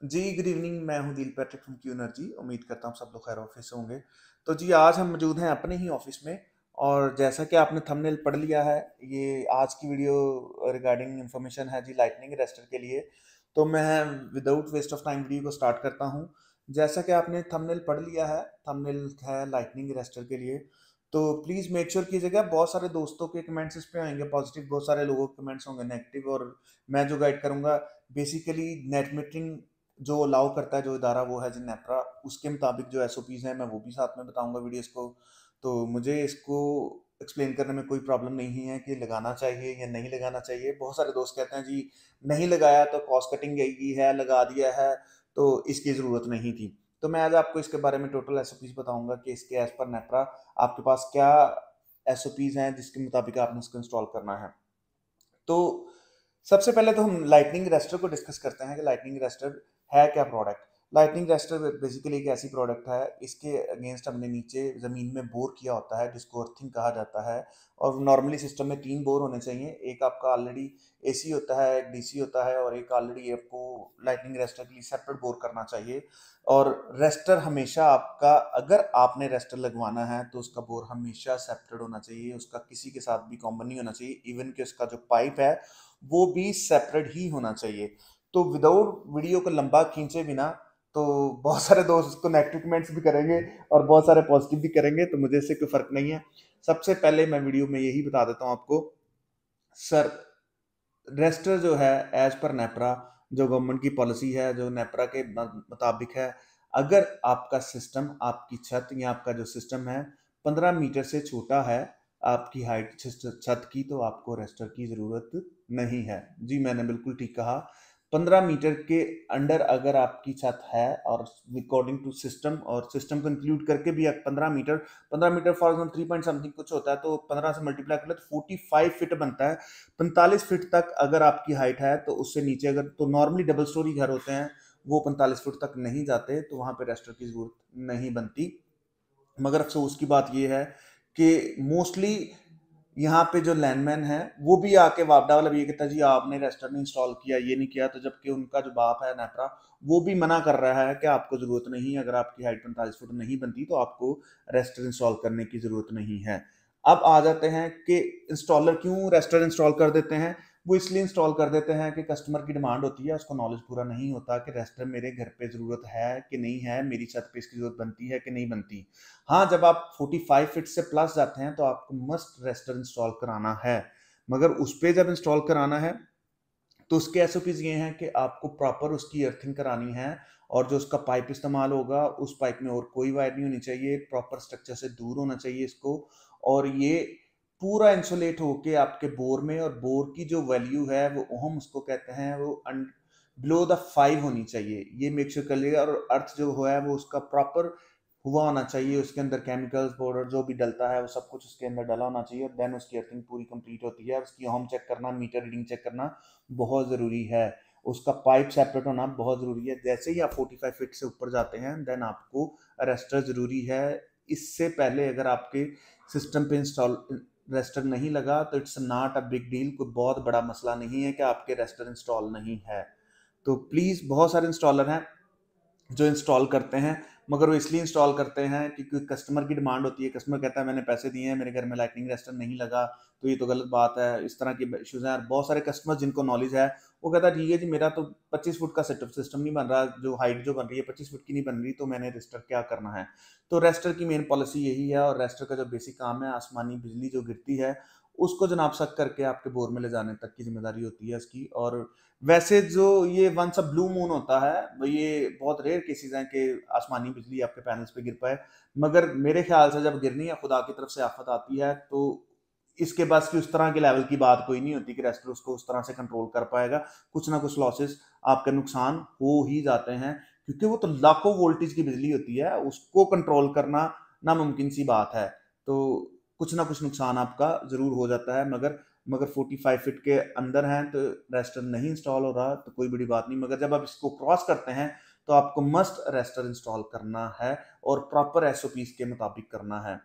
जी, good evening. मैं हूँ दिल पैट्रिक फ्रॉम क्यू एनर्जी। उम्मीद करता हूँ सब लोग खैर ऑफिस से होंगे। तो जी, आज हम मौजूद हैं अपने ही ऑफिस में। और जैसा कि आपने थंबनेल पढ़ लिया है, ये आज की वीडियो रिगार्डिंग इन्फॉर्मेशन है जी लाइटनिंग अरेस्टर के लिए। तो मैं without waste of time video को स्टार्ट करता हूँ। जैसा कि आपने थंबनेल पढ़ लिया है, थंबनेल है लाइटनिंग अरेस्टर के लिए। तो प्लीज़ मेक श्योर कीजिएगा। बहुत सारे दोस्तों के कमेंट्स इस पे आएंगे पॉजिटिव, बहुत सारे लोगों के कमेंट्स होंगे नेगेटिव। और मैं जो गाइड करूँगा बेसिकली नेट मीटरिंग जो अलाउ करता है जो इदारा, वो है जी नेपरा। उसके मुताबिक जो एसओपीज हैं मैं वो भी साथ में बताऊंगा वीडियोस को। तो मुझे इसको एक्सप्लेन करने में कोई प्रॉब्लम नहीं है कि लगाना चाहिए या नहीं लगाना चाहिए। बहुत सारे दोस्त कहते हैं जी नहीं लगाया तो कॉस्ट कटिंग गई है, लगा दिया है तो इसकी ज़रूरत नहीं थी। तो मैं आज आपको इसके बारे में टोटल एसओपीज बताऊंगा कि इसके एज पर नेपरा आपके पास क्या एसओपीज हैं जिसके मुताबिक आपने इसको इंस्टॉल करना है। तो सबसे पहले तो हम लाइटनिंग रेस्टर को डिस्कस करते हैं कि लाइटनिंग रेस्टर है क्या प्रोडक्ट। लाइटनिंग रेस्टर बेसिकली एक ऐसी प्रोडक्ट है, इसके अगेंस्ट हमने नीचे ज़मीन में बोर किया होता है जिसको अर्थिंग कहा जाता है। और नॉर्मली सिस्टम में 3 बोर होने चाहिए। एक आपका ऑलरेडी एसी होता है, एक डीसी होता है, और एक ऑलरेडी आपको लाइटनिंग रेस्टर के लिए सेपरेट बोर करना चाहिए। और रेस्टर हमेशा आपका, अगर आपने रेस्टर लगवाना है तो उसका बोर हमेशा सेपरेट होना चाहिए, उसका किसी के साथ भी कॉमन नहीं होना चाहिए। इवन कि उसका जो पाइप है वो भी सेपरेट ही होना चाहिए। तो विदाउट वीडियो को लंबा खींचे बिना, तो बहुत सारे दोस्त इसको नेगेटिव कमेंट्स भी करेंगे और बहुत सारे पॉजिटिव भी करेंगे, तो मुझे इससे कोई फर्क नहीं है। सबसे पहले मैं वीडियो में यही बता देता हूँ आपको। सर, रेस्टर जो है एज पर नेपरा, जो गवर्नमेंट की पॉलिसी है, जो नेपरा के मुताबिक है, अगर आपका सिस्टम, आपकी छत या आपका जो सिस्टम है 15 मीटर से छोटा है आपकी हाइट छत की, तो आपको रेस्टर की ज़रूरत नहीं है। जी, मैंने बिल्कुल ठीक कहा। 15 मीटर के अंडर अगर आपकी छत है, और अकॉर्डिंग टू सिस्टम, और सिस्टम को इंक्लूड करके भी 15 metre, 15 metre for example 3 point something कुछ होता है, तो 15 से मल्टीप्लाई कर ले तो 45 फीट बनता है। 45 फीट तक अगर आपकी हाइट है, तो उससे नीचे अगर, तो नॉर्मली डबल स्टोरी घर होते हैं वो 45 फुट तक नहीं जाते, तो वहां पे रेस्टर की जरूरत नहीं बनती। मगर अफसोस की बात यह है कि मोस्टली यहाँ पे जो लैंडमैन है वो भी आके वापडा वाला भी ये कहता है जी आपने रेस्टर नहीं इंस्टॉल किया, ये नहीं किया। तो जबकि उनका जो बाप है नेपरा, वो भी मना कर रहा है कि आपको जरूरत नहीं है, अगर आपकी हाइट 45 फुट नहीं बनती तो आपको रेस्टर इंस्टॉल करने की जरूरत नहीं है। अब आ जाते हैं कि इंस्टॉलर क्यों रेस्टर इंस्टॉल कर देते हैं। वो इसलिए इंस्टॉल कर देते हैं कि कस्टमर की डिमांड होती है, उसको नॉलेज पूरा नहीं होता कि रेस्टर मेरे घर पे ज़रूरत है कि नहीं है, मेरी छत पे इसकी ज़रूरत बनती है कि नहीं बनती। हाँ, जब आप 45 फीट से प्लस जाते हैं तो आपको मस्ट रेस्टर इंस्टॉल कराना है। मगर उस पे जब इंस्टॉल कराना है तो उसके एसओपीज ये हैं कि आपको प्रॉपर उसकी अर्थिंग करानी है। और जो उसका पाइप इस्तेमाल होगा, उस पाइप में और कोई वायर नहीं होनी चाहिए, प्रॉपर स्ट्रक्चर से दूर होना चाहिए इसको। और ये पूरा इंसुलेट होके आपके बोर में, और बोर की जो वैल्यू है वो ओहम उसको कहते हैं, वो बिलो द 5 होनी चाहिए, ये मेक श्योर कर लिएगा। और अर्थ जो है वो उसका प्रॉपर हुआ होना चाहिए, उसके अंदर केमिकल्स पाउडर जो भी डलता है वो सब कुछ उसके अंदर डला होना चाहिए। देन उसकी अर्थिंग पूरी कंप्लीट होती है। उसकी होम चेक करना, मीटर रीडिंग चेक करना बहुत ज़रूरी है। उसका पाइप सेपरेट होना बहुत ज़रूरी है। जैसे ही आप 45 फीट से ऊपर जाते हैं देन आपको अरेस्टर ज़रूरी है। इससे पहले अगर आपके सिस्टम पे इंस्टॉल रेस्टर नहीं लगा तो it's not a big deal, कोई बहुत बड़ा मसला नहीं है कि आपके रेस्टर इंस्टॉल नहीं है। तो प्लीज़, बहुत सारे इंस्टॉलर हैं जो इंस्टॉल करते हैं, मगर वो इसलिए इंस्टॉल करते हैं क्योंकि कस्टमर की डिमांड होती है। कस्टमर कहता है मैंने पैसे दिए हैं, मेरे घर में लाइटनिंग रेस्टर नहीं लगा, तो ये तो गलत बात है। इस तरह की इश्यूज हैं। बहुत सारे कस्टमर जिनको नॉलेज है वो कहता है ठीक है जी, मेरा तो 25 फुट का सेटअप सिस्टम नहीं बन रहा, जो हाइट जो बन रही है 25 फुट की नहीं बन रही, तो मैंने रेस्टर क्या करना है। तो रेस्टर की मेन पॉलिसी यही है। और रेस्टर का जो बेसिक काम है, आसमानी बिजली जो गिरती है उसको जनाब सक करके आपके बोर में ले जाने तक की जिम्मेदारी होती है इसकी। और वैसे जो ये वंस अ ब्लू मून होता है, ये बहुत रेयर केसेस हैं कि आसमानी बिजली आपके पैनल्स पे गिर पाए। मगर मेरे ख्याल से जब गिरनी है, खुदा की तरफ से आफत आती है, तो इसके बस की उस तरह के लेवल की बात कोई नहीं होती कि रेस्टर उसको उस तरह से कंट्रोल कर पाएगा। कुछ ना कुछ लॉसेस, आपके नुकसान हो ही जाते हैं, क्योंकि वो तो लाखों वोल्टेज की बिजली होती है, उसको कंट्रोल करना नामुमकिन सी बात है। तो कुछ ना कुछ नुकसान आपका जरूर हो जाता है। मगर 45 फीट के अंदर हैं तो रेस्टर नहीं इंस्टॉल हो रहा तो कोई बड़ी बात नहीं। मगर जब आप इसको क्रॉस करते हैं तो आपको मस्ट रेस्टर इंस्टॉल करना है और प्रॉपर एसओपीज के मुताबिक करना है।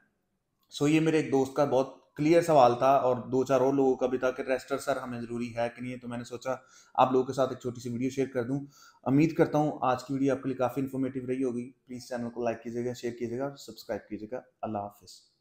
सो ये मेरे एक दोस्त का बहुत क्लियर सवाल था और 2-4 और लोगों का भी था कि रेस्टर सर हमें ज़रूरी है कि नहीं है, तो मैंने सोचा आप लोगों के साथ एक छोटी-सी वीडियो शेयर कर दूँ। उम्मीद करता हूँ आज की वीडियो आपके लिए काफ़ी इन्फॉर्मेटिव रही होगी। प्लीज़ चैनल को लाइक कीजिएगा, शेयर कीजिएगा और सब्सक्राइब कीजिएगा। अल्लाह हाफ़िज़।